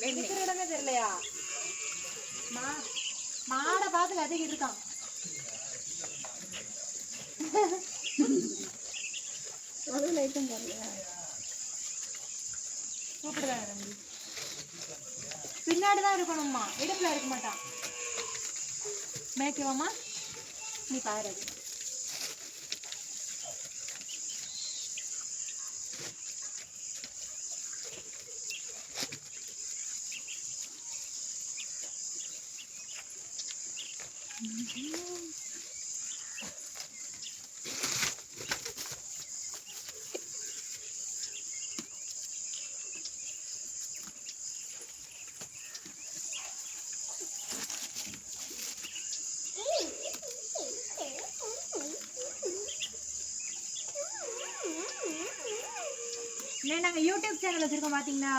இருக்கிற இடமே தெரியலையா? மாடை பார்த்து கத்திக்கிட்டு இருக்கான். கூப்பிடுதாங்க தம்பி. பின்னாடிதான் இருக்கணும்மா, இடுப்புல இருக்க மாட்டான். மேய்க்கவாமா? நீ பாரு. நாங்க யூடியூப் சேனல் வச்சிருக்கோம் பாத்தீங்களா?